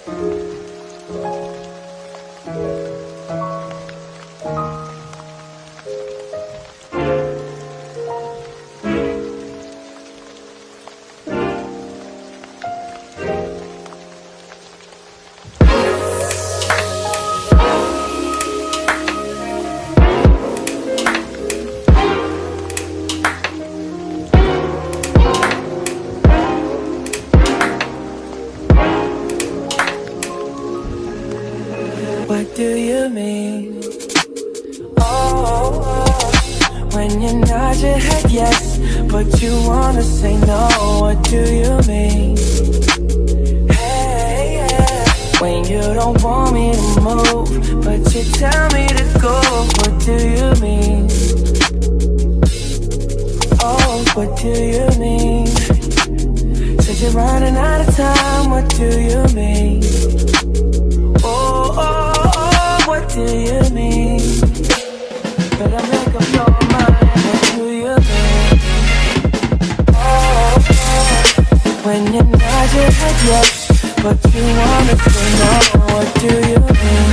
What do you mean? Oh, when you nod your head yes, but you wanna say no. What do you mean? Hey, yeah. When you don't want me to move, but you tell me to go. What do you mean? Oh, what do you mean? Said you're running out of time. What do you mean? What do you mean? Better make up your mind. What do you mean? Oh, when you nod your head yes, but you wanna say no. What do you mean?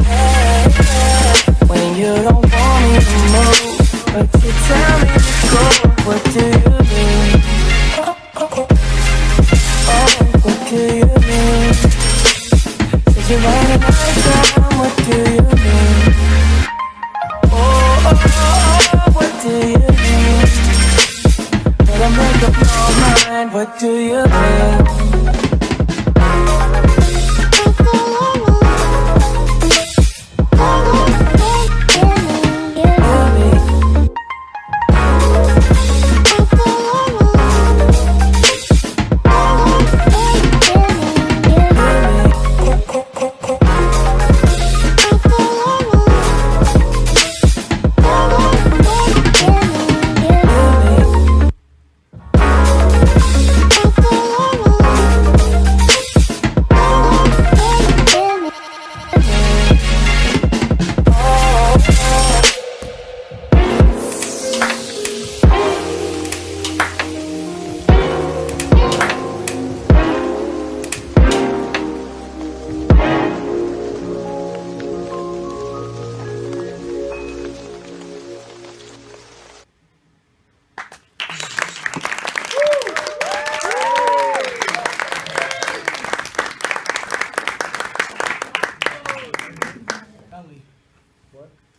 Hey, when you don't want me to move, but you tell me to go. What do you mean? Oh, what do you mean? You're running out of time, what do you mean? Oh, what do you mean? Better make up your mind, what do you mean?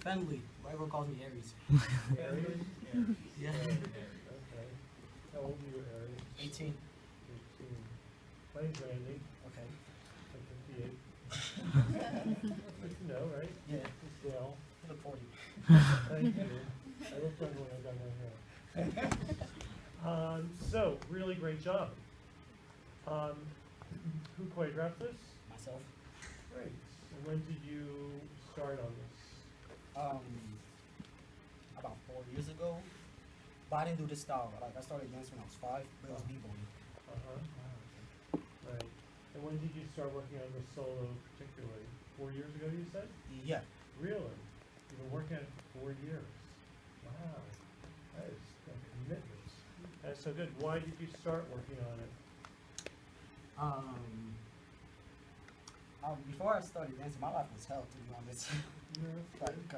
Friendly. Everyone calls me Aries. Aries? Yeah. Okay. How old are you, Aries? 18. 18. My name's Randy. Okay. I'm 58. Good to know, right? Yeah. Just Dale. I look 40. Thank you. I looked younger when I got my hair. So, really great job. Who choreographed this? Myself. Great. And when did you start on this? About 4 years ago. But I didn't do this style. Like I started dancing when I was 5, but it was b-boying. Right. And when did you start working on this solo particularly? 4 years ago, you said? Yeah. Really? You've been working on it for 4 years. Wow. That is a commitment. That's so good. Why did you start working on it? Before I started dancing, my life was hell, to be honest. Like,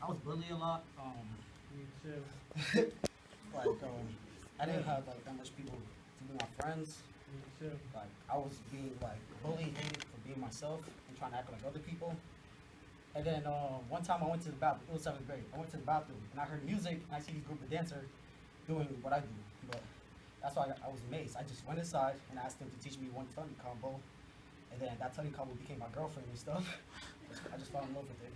I was bullied a lot. Me too. Like, I didn't have like that much people to be my friends. Me too. Like, I was being like bullied, hated for being myself and trying to act like other people. And then one time I went to the bathroom. It was 7th grade. I went to the bathroom and I heard music and I see this group of dancers doing what I do. But that's why I was amazed. I just went inside and asked them to teach me one tongue combo. And then that tongue combo became my girlfriend and stuff. I just fell in love with it.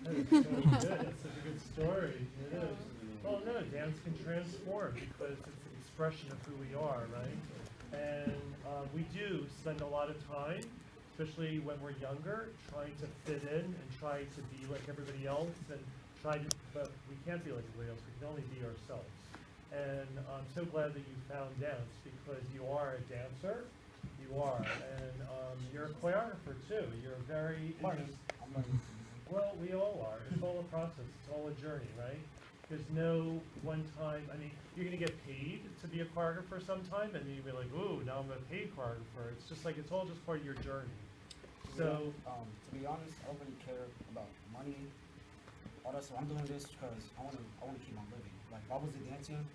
That is so good. That's such a good story. It is. Well, no, dance can transform because it's an expression of who we are, right? And we do spend a lot of time, especially when we're younger, trying to fit in and try to be like everybody else, and but we can't be like everybody else. We can only be ourselves. And I'm so glad that you found dance because you are a dancer. You are, and you're a choreographer too. You're very I'm learning. Well, we all are. It's all a process. It's all a journey, right? There's no one time, I mean, you're gonna get paid to be a choreographer sometime, and then you'll be like, ooh, now I'm a paid choreographer. It's just like, it's all just part of your journey. So, to be honest, I don't really care about money. All that stuff. I'm doing this because I wanna keep on living. Like if I was dancing,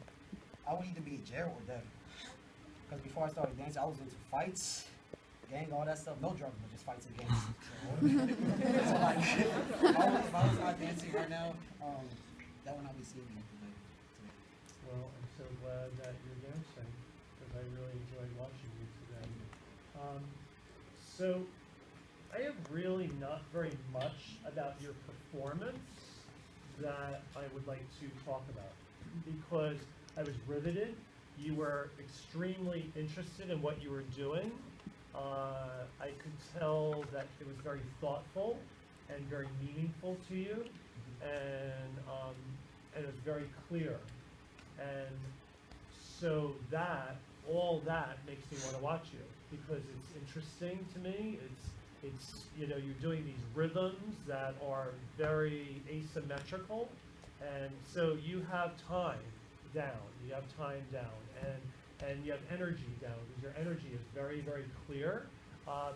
I would either be in jail or dead. Because before I started dancing, I was into fights, gang, all that stuff. No drugs, but just fights and gangs. So like, if I was not dancing right now, that would not be seeing me today. well, I'm so glad that you're dancing, because I really enjoyed watching you today. So, I have really not very much about your performance that I would like to talk about, because I was riveted. You were extremely interested in what you were doing. I could tell that it was very thoughtful and very meaningful to you, and it was very clear. And so all that makes me want to watch you, because it's interesting to me. It's you're doing these rhythms that are very asymmetrical, and so you have time down, and you have energy down, because your energy is very, very clear.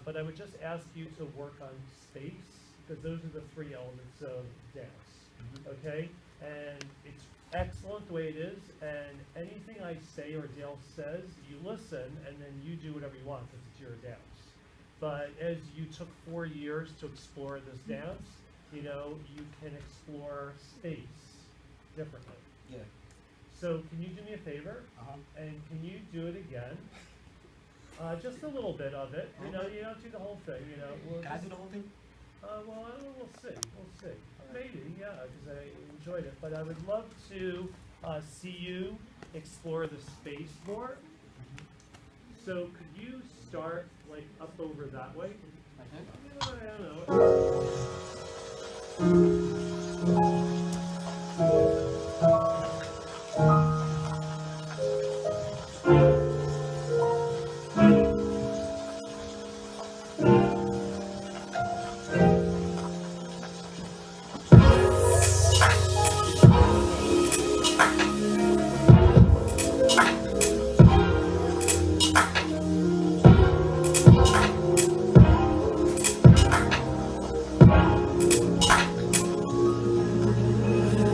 But I would just ask you to work on space, because those are the three elements of dance, okay? And it's excellent the way it is, and anything I say or Dale says, you listen, and then you do whatever you want, because it's your dance. But as you took 4 years to explore this dance, you can explore space differently. Yeah. So can you do me a favor? Uh-huh. And can you do it again? Just a little bit of it. You don't do the whole thing. We'll Can I do the whole thing? Well, I don't know, we'll see. Maybe, yeah, because I enjoyed it. But I would love to see you explore the space more. So could you start like up over that way? I don't know.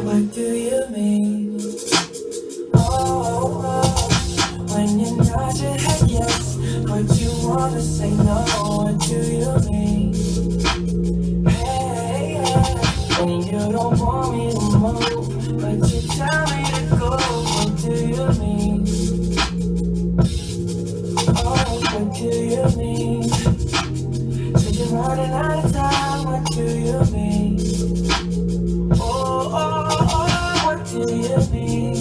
What do you mean? When you nod your head yes, but you wanna say no. What do you mean? Hey, yeah. When you don't want me to move, but you tell me to go. What do you mean? What do you mean? Said you're running out of time. What do you mean? What do you mean?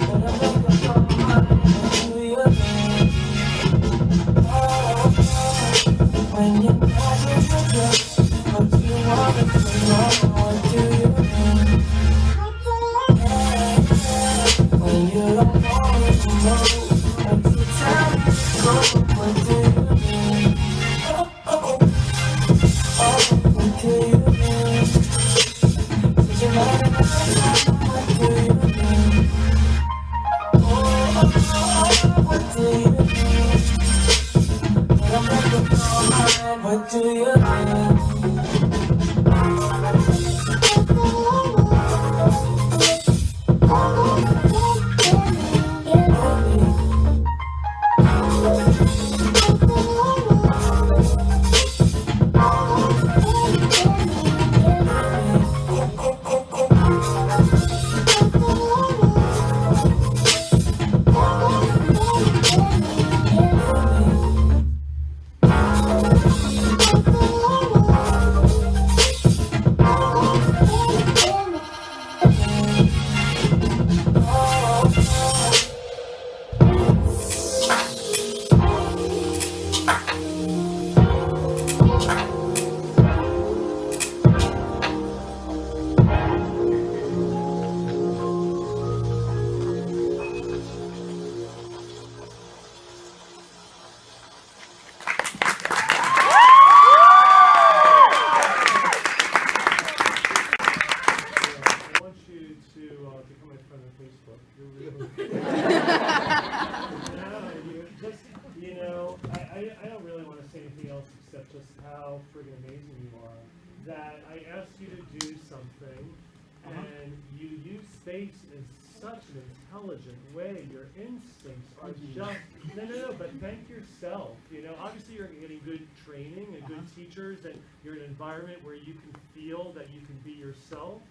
When I make up your mind, what do you mean? When you nod your head yes, but you wanna say no. What do you mean? When you don't want me to move, but you tell me to go. What do you mean? What do you mean? Said you're running out of time. What do you mean? What do you mean? When I make up your mind, what do you mean? you know, I don't really want to say anything else except just how friggin' amazing you are. That I asked you to do something, and you use space in such an intelligent way. Your instincts are just, no, but thank yourself. You know, obviously you're getting good training and good teachers, and you're in an environment where you can feel that you can be yourself.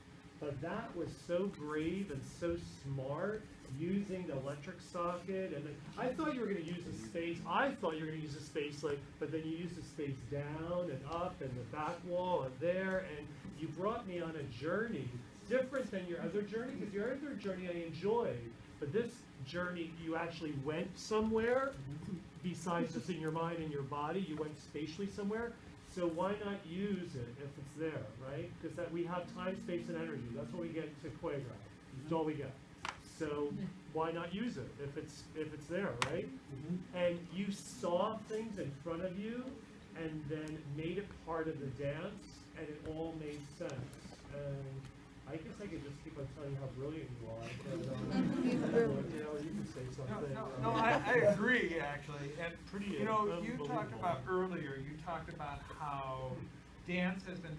But that was so brave and so smart, using the electric socket. And then, I thought you were going to use the space. I thought you were going to use the space, like, but then you used the space down and up and the back wall and there, and you brought me on a journey different than your other journey, because your other journey I enjoyed, but this journey you actually went somewhere besides just in your mind and your body. You went spatially somewhere. So why not use it if it's there, right? Because that we have time, space, and energy. That's what we get to choreograph. That's all we get. So why not use it if it's there, right? And you saw things in front of you, and then made it part of the dance, and it all made sense. And I guess I could just keep on telling you how brilliant you are. But, you know, you can say something. No, I agree, actually. And Pretty you know, you talked unbelievable. about earlier, you talked about how dance has been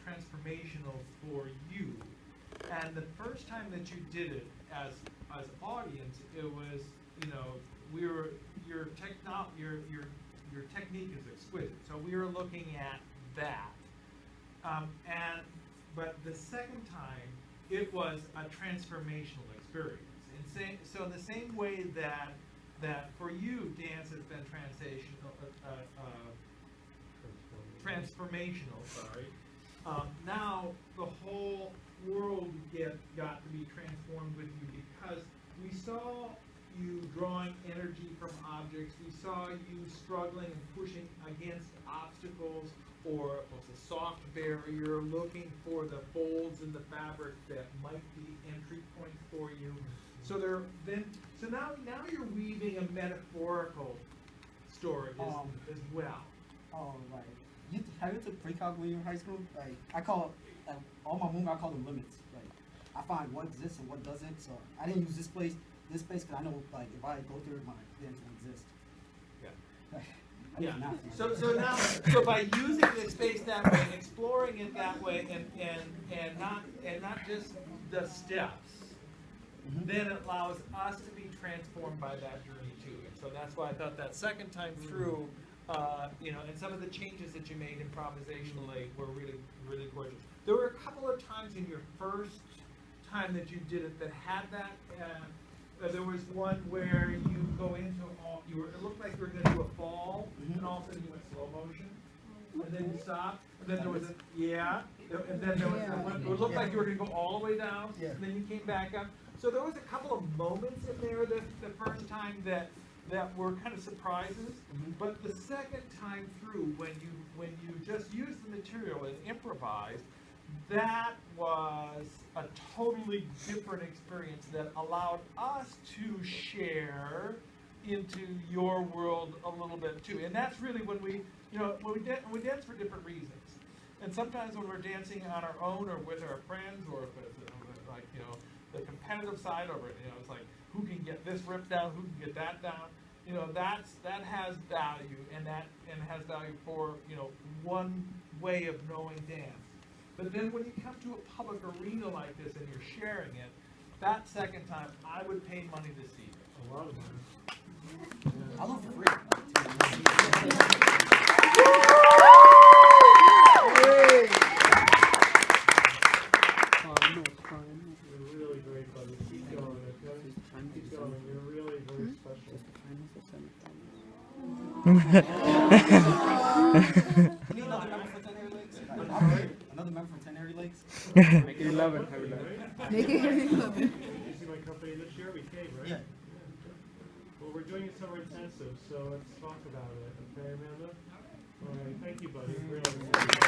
transformational for you. And the first time that you did it as audience, it was, you know, your technique is exquisite. So we were looking at that. But the second time, it was a transformational experience. So in the same way that for you, dance has been transformational. Sorry. Now the whole world got to be transformed with you, because we saw you drawing energy from objects. We saw you struggling and pushing against obstacles, or a soft barrier, looking for the folds in the fabric that might be entry points for you. So now you're weaving a metaphorical story as well. Oh, like, have you took pre-calc when you were in high school? Like, I call all my movement, I call them limits. Like, I find what exists and what doesn't. So I didn't use this space, because I know, like, if I go through it, my dance will exist. Yeah. Yeah. So by using the space that way, exploring it that way, and not just the steps, then it allows us to be transformed by that journey too. And so that's why I thought that second time through, you know, and some of the changes that you made improvisationally were really, really gorgeous. There were a couple of times in your first time that you did it that had that. There was one where you go into it looked like you were going to do a fall, and all of a sudden you went slow motion, and then you stopped, and then there was and then there was it looked like you were going to go all the way down, and then you came back up. So there was a couple of moments in there the first time that were kind of surprises, but the second time through, when you just used the material and improvised, that was a totally different experience that allowed us to share into your world a little bit too. And that's really when we dance for different reasons. And sometimes when we're dancing on our own or with our friends, or if it's like, you know, the competitive side of it, you know, it's like, who can get this rip down, who can get that down, you know, that has value, and has value for, you know, one way of knowing dance. But then when you come to a public arena like this and you're sharing it, that second time, I would pay money to see it. A lot of money. I love for free. You're really great, buddy. Keep going, okay? Keep going. You're really very special. You need another member for 10 Hairy Legs? Another member for 10 Hairy Legs? Make it 11. Make it 11. You see my company this year? We came, right? Yeah. Well, we're doing a summer intensive, so let's talk about it. Okay, Amanda? All right. Thank you, buddy. Really.